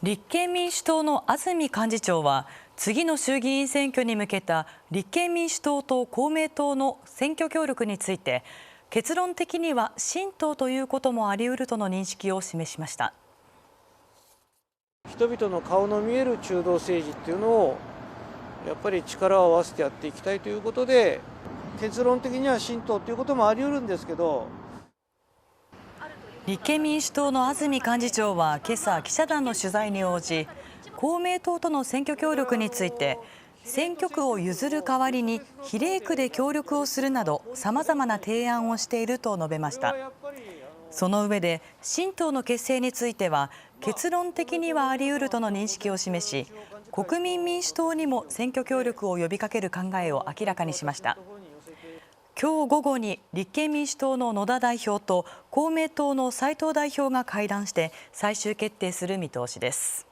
立憲民主党の安住幹事長は、次の衆議院選挙に向けた立憲民主党と公明党の選挙協力について、結論的には新党ということもあり得るとの認識を示しました。人々の顔の見える中道政治っていうのをやっぱり力を合わせてやっていきたいということで、結論的には新党ということもあり得るんですけど、立憲民主党の安住幹事長は今朝記者団の取材に応じ、公明党との選挙協力について選挙区を譲る代わりに比例区で協力をするなどさまざまな提案をしていると述べました。その上で新党の結成については結論的にはあり得るとの認識を示し、国民民主党にも選挙協力を呼びかける考えを明らかにしました。今日午後に立憲民主党の野田代表と公明党の斉藤代表が会談して最終決定する見通しです。